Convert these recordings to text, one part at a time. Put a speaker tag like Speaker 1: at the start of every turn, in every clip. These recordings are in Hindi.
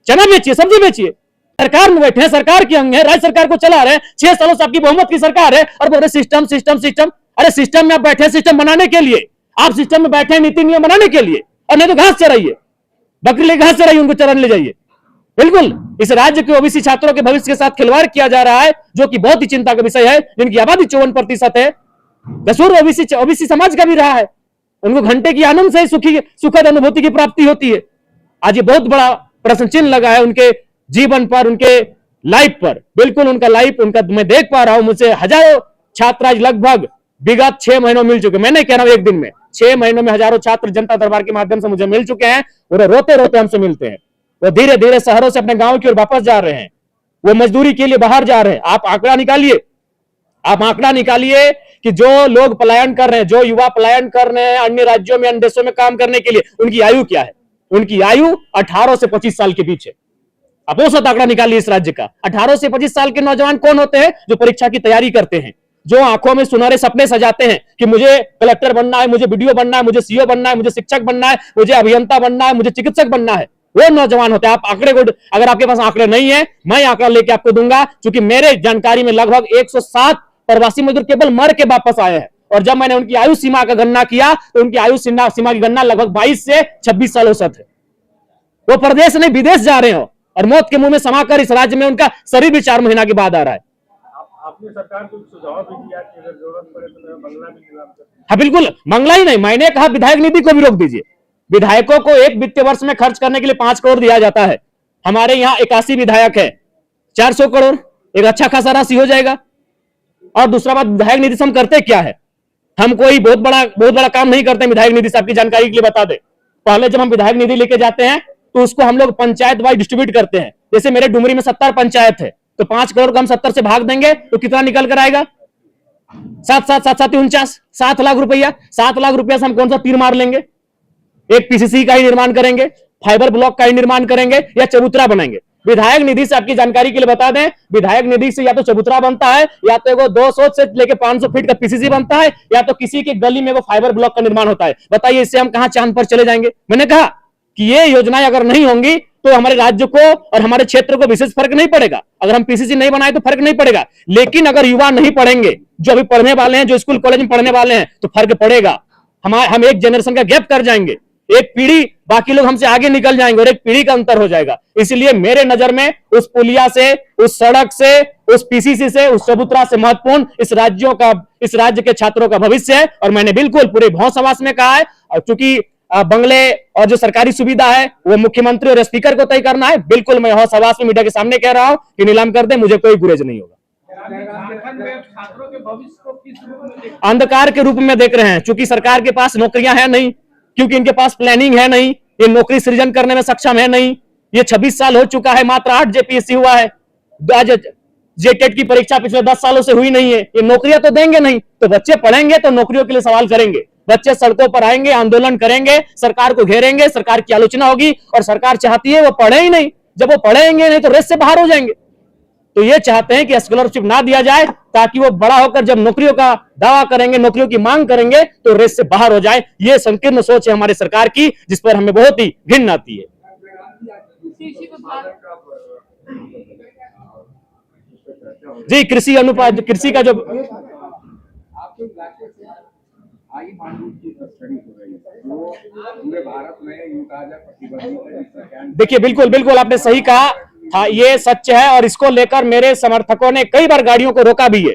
Speaker 1: चना बेचिए, सब्जी बेचिए। सरकार में बैठे हैं, सरकार के अंग है, राज्य सरकार को चला रहे हैं, 6 सालों से आपकी बहुमत की सरकार है और बोल रहे सिस्टम सिस्टम सिस्टम। अरे सिस्टम में आप बैठे सिस्टम बनाने के लिए, आप सिस्टम में बैठे नीति नियम बनाने के लिए, और नहीं तो घास चराइए, बकरी ले घास चराइए, उनको चरण ले जाइए। बिल्कुल इस राज्य के ओबीसी छात्रों के भविष्य के साथ खिलवाड़ किया जा रहा है, जो कि बहुत ही चिंता का विषय है। जिनकी आबादी 54% है, कसूर ओबीसी समाज का भी रहा है। उनको घंटे की आनंद से सुखद अनुभूति की प्राप्ति होती है। आज ये बहुत बड़ा प्रश्न चिन्ह लगा है उनके जीवन पर, उनके लाइफ पर। बिल्कुल उनका लाइफ, उनका मैं देख पा रहा हूं, मुझसे हजारों छात्र आज लगभग विगत 6 महीनों मिल चुके। मैं नहीं कह रहा हूं एक दिन में, 6 महीनों में हजारों छात्र जनता दरबार के माध्यम से मुझे मिल चुके हैं। वो रोते रोते हमसे मिलते हैं, वो धीरे धीरे शहरों से अपने गांव की ओर वापस जा रहे हैं, वो मजदूरी के लिए बाहर जा रहे हैं। आप आंकड़ा निकालिए, आप आंकड़ा निकालिए कि जो लोग पलायन कर रहे हैं, जो युवा पलायन कर रहे हैं अन्य राज्यों में, अन्य देशों में काम करने के लिए, उनकी आयु क्या है? उनकी आयु 18 से 25 साल के बीच है। आप औसत आंकड़ा निकालिए इस राज्य का। 18 से 25 साल के नौजवान कौन होते हैं? जो परीक्षा की तैयारी करते हैं, जो आंखों में सुनहरे सपने सजाते हैं कि मुझे कलेक्टर बनना है, मुझे बीडीओ बनना है, मुझे सीओ बनना है, मुझे शिक्षक बनना है, मुझे अभियंता बनना है, मुझे चिकित्सक बनना है। वो नौजवान होते हैं। आप आंकड़े को, अगर आपके पास आंकड़े नहीं है, मैं आंकड़ा लेके आपको दूंगा, क्योंकि मेरे जानकारी में लगभग 107 प्रवासी मजदूर केवल मर के वापस आए हैं। और जब मैंने उनकी आयु सीमा का गणना किया तो उनकी आयु सीमा की गणना लगभग 22 से 26 साल औसत है। वो प्रदेश नहीं विदेश जा रहे हो और मौत के मुंह में समाकर इस राज्य में उनका शरीर भी 4 महीना के बाद आ रहा है।
Speaker 2: आपने सरकार को सुझाव भी दिया कि अगर जरूरत पड़े तो बंगला भी नीलाम कर।
Speaker 1: हाँ बिल्कुल, मंगला ही नहीं, मैंने कहा विधायक निधि को भी रोक दीजिए। विधायकों को एक वित्तीय वर्ष में खर्च करने के लिए 5 करोड़ दिया जाता है। हमारे यहाँ 81 विधायक है, 400 करोड़ एक अच्छा खासा राशि हो जाएगा। और दूसरा बात, विधायक निधि से हम करते क्या है? हम कोई बहुत बड़ा काम नहीं करते विधायक निधि से। आपकी जानकारी के लिए बता दें, पहले जब हम विधायक निधि लेके जाते हैं तो उसको हम लोग पंचायत वाइज डिस्ट्रीब्यूट करते हैं। जैसे मेरे डुमरी में 70 पंचायत है, तो 5 करोड़ को हम 70 से भाग देंगे तो कितना निकल कर आएगा? 7 7 लाख रुपया। 7 लाख रुपया से हम कौन सा तीर मार लेंगे? एक पीसीसी का ही निर्माण करेंगे, फाइबर ब्लॉक का ही निर्माण करेंगे, या चबूतरा बनाएंगे। विधायक निधि से आपकी जानकारी के लिए बता दें, विधायक निधि से या तो चबूतरा बनता है, या तो वो 200 से लेकर 500 फीट का पीसीसी बनता है, या तो किसी की गली में वो फाइबर ब्लॉक का निर्माण होता है। बताइए इससे हम कहां चांद पर चले जाएंगे? मैंने कहा कि ये योजनाएं अगर नहीं होंगी तो हमारे राज्य को और हमारे क्षेत्र को विशेष फर्क नहीं पड़ेगा। अगर हम पीसीसी नहीं बनाए तो फर्क नहीं पड़ेगा, लेकिन अगर युवा नहीं पढ़ेंगे, जो अभी पढ़ने वाले हैं, जो स्कूल कॉलेज में पढ़ने वाले हैं, तो फर्क पड़ेगा। हम एक जनरेशन का गैप कर जाएंगे, एक पीढ़ी, बाकी लोग हमसे आगे निकल जाएंगे और एक पीढ़ी का अंतर हो जाएगा। इसलिए मेरे नजर में उस पुलिया से, उस सड़क से, उस पीसीसी से, उस चबूतरा से महत्वपूर्ण इस राज्य के छात्रों का भविष्य है। और मैंने बिल्कुल पूरे भौसवास में कहा है, चूंकि बंगले और जो सरकारी सुविधा है वो मुख्यमंत्री और स्पीकर को तय करना है। बिल्कुल मैं हौसवास में मीडिया के सामने कह रहा हूं कि नीलाम कर दे, मुझे कोई गुरेज नहीं होगा।
Speaker 2: छात्रों के भविष्य को किस रूप में
Speaker 1: अंधकार के रूप में देख रहे हैं, क्योंकि सरकार के पास नौकरियां है नहीं, क्योंकि इनके पास प्लानिंग है नहीं, ये नौकरी सृजन करने में सक्षम है नहीं। ये 26 साल हो चुका है, मात्र 8 जेपीएससी हुआ है, जेटेट की परीक्षा पिछले 10 सालों से हुई नहीं है। ये नौकरियां तो देंगे नहीं, तो बच्चे पढ़ेंगे तो नौकरियों के लिए सवाल करेंगे, बच्चे सड़कों पर आएंगे, आंदोलन करेंगे, सरकार को घेरेंगे, सरकार की आलोचना होगी। और सरकार चाहती है वो पढ़े ही नहीं। जब वो पढ़ेंगे नहीं तो रेस से बाहर हो जाएंगे। तो ये चाहते हैं कि स्कॉलरशिप ना दिया जाए, ताकि वो बड़ा होकर जब नौकरियों का दावा करेंगे, नौकरियों की मांग करेंगे, तो रेस से बाहर हो जाए। ये संकीर्ण सोच है हमारी सरकार की, जिस पर हमें बहुत ही घिन आती है। जी, कृषि अनुपात, कृषि का जो देखिए, बिल्कुल आपने सही कहा था, ये सच है। और इसको लेकर मेरे समर्थकों ने कई बार गाड़ियों को रोका भी है,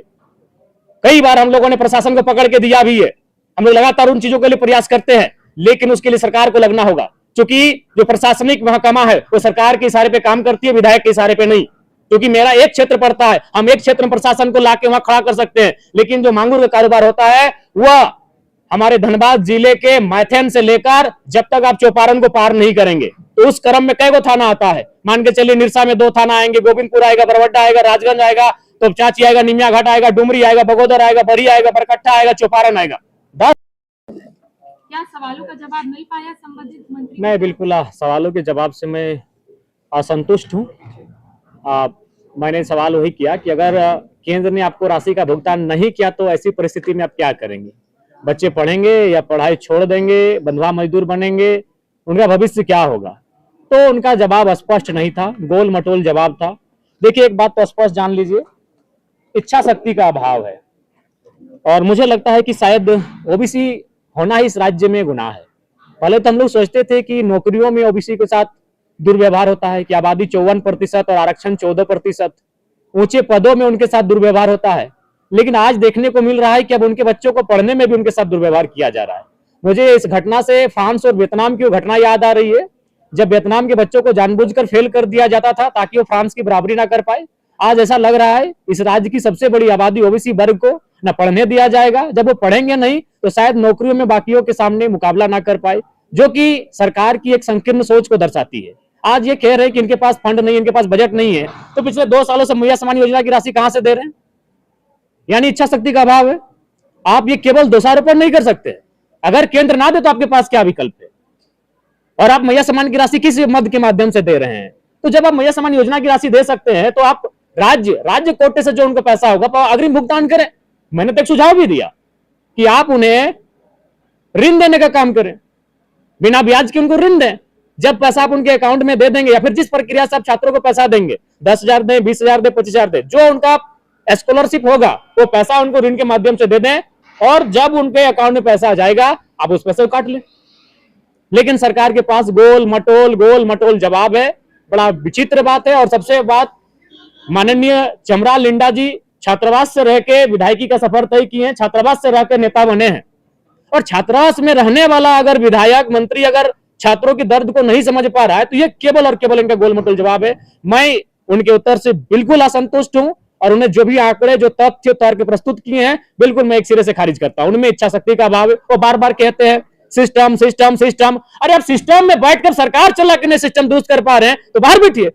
Speaker 1: कई बार हम लोगों ने प्रशासन को पकड़ के दिया भी है। हम लोग लगातार उन चीजों के लिए प्रयास करते हैं, लेकिन उसके लिए सरकार को लगना होगा, क्योंकि जो प्रशासनिक महकमा है वो सरकार के इशारे पे काम करती है, विधायक के इशारे पे नहीं। क्योंकि मेरा एक क्षेत्र पड़ता है, हम एक क्षेत्र में प्रशासन को लाके वहां खड़ा कर सकते हैं, लेकिन जो मांगुर का कारोबार होता है वह हमारे धनबाद जिले के मैथन से लेकर जब तक आप चौपारण को पार नहीं करेंगे, तो उस क्रम में कई गो थाना आता है। मान के चलिए निरसा में 2 थाना आएंगे, गोविंदपुर आएगा, बरवड्डा आएगा, राजगंज आएगा, तो चाची आएगा, निमिया घाट आएगा, डुमरी आएगा, बगोदर आएगा, बरी आएगा, बरकट्ठा आएगा, चौपारण आएगा। 10
Speaker 3: क्या सवालों का जवाब नहीं पाया संबंधित मंत्री?
Speaker 1: मैं बिल्कुल सवालों के जवाब से मैं असंतुष्ट हूँ। मैंने सवाल वही किया कि अगर केंद्र ने आपको राशि का भुगतान नहीं किया तो ऐसी परिस्थिति में आप क्या करेंगे? बच्चे पढ़ेंगे या पढ़ाई छोड़ देंगे, बंधुआ मजदूर बनेंगे, उनका भविष्य क्या होगा? तो उनका जवाब स्पष्ट नहीं था, गोल मटोल जवाब था। देखिए एक बात तो स्पष्ट जान लीजिए, इच्छा शक्ति का अभाव है और मुझे लगता है कि शायद ओबीसी होना ही इस राज्य में गुनाह है। पहले तो हम लोग सोचते थे कि नौकरियों में ओबीसी के साथ दुर्व्यवहार होता है, कि आबादी 54% और आरक्षण 14%, ऊंचे पदों में उनके साथ दुर्व्यवहार होता है, लेकिन आज देखने को मिल रहा है कि अब उनके बच्चों को पढ़ने में भी उनके साथ दुर्व्यवहार किया जा रहा है। मुझे इस घटना से फ्रांस और वियतनाम की घटना याद आ रही है, जब वियतनाम के बच्चों को जानबूझकर फेल कर दिया जाता था ताकि वो फ्रांस की बराबरी ना कर पाए। आज ऐसा लग रहा है इस राज्य की सबसे बड़ी आबादी ओबीसी वर्ग को न पढ़ने दिया जाएगा, जब वो पढ़ेंगे नहीं तो शायद नौकरियों में बाकियों के सामने मुकाबला ना कर पाए, जो कि सरकार की एक संकीर्ण सोच को दर्शाती है। आज ये कह रहे हैं कि इनके पास फंड नहीं है, इनके पास बजट नहीं है, तो पिछले 2 सालों से मुहैया सम्मान योजना की राशि कहां से दे रहे हैं? यानी इच्छा शक्ति का अभाव है। आप ये केवल दोषारोपण नहीं कर सकते, अगर केंद्र ना दे तो आपके पास क्या विकल्प है? और आप मुहैया सम्मान की राशि किस मद के माध्यम से दे रहे हैं? तो जब आप मुहैया सम्मान योजना की राशि दे सकते हैं तो आप राज्य कोटे से जो उनको पैसा होगा अग्रिम भुगतान करें। मैंने तो एक सुझाव भी दिया कि आप उन्हें ऋण देने का काम करें, बिना ब्याज के उनको ऋण दें। जब पैसा आप उनके अकाउंट में दे देंगे या फिर जिस प्रक्रिया से आप छात्रों को पैसा देंगे, 10,000 दें, 20,000 दें, 25,000 दें, जो उनका स्कॉलरशिप होगा वो पैसा उनको ऋण के माध्यम से दे दें और जब उनके अकाउंट में पैसा आ जाएगा आप उस पैसे को काट लें। लेकिन सरकार के पास गोल मटोल जवाब है। बड़ा विचित्र बात है। और सबसे बात, माननीय चमरा लिंडा जी छात्रावास से रह के विधायकी का सफर तय किए हैं, छात्रावास से रहकर नेता बने हैं, और छात्रावास में रहने वाला अगर विधायक मंत्री अगर छात्रों के दर्द को नहीं समझ पा रहा है तो ये केवल और केवल इनका गोल मटोल जवाब है। मैं उनके उत्तर से बिल्कुल असंतुष्ट हूं और उन्हें जो भी आंकड़े जो तथ्य तौर पे प्रस्तुत किए हैं बिल्कुल मैं एक सिरे से खारिज करता हूं। उनमें इच्छा शक्ति का अभाव है। वो बार बार कहते हैं सिस्टम सिस्टम सिस्टम। अरे आप सिस्टम में बैठकर सरकार चला के नहीं सिस्टम दुरुस्त कर पा रहे हैं तो बाहर बैठिए,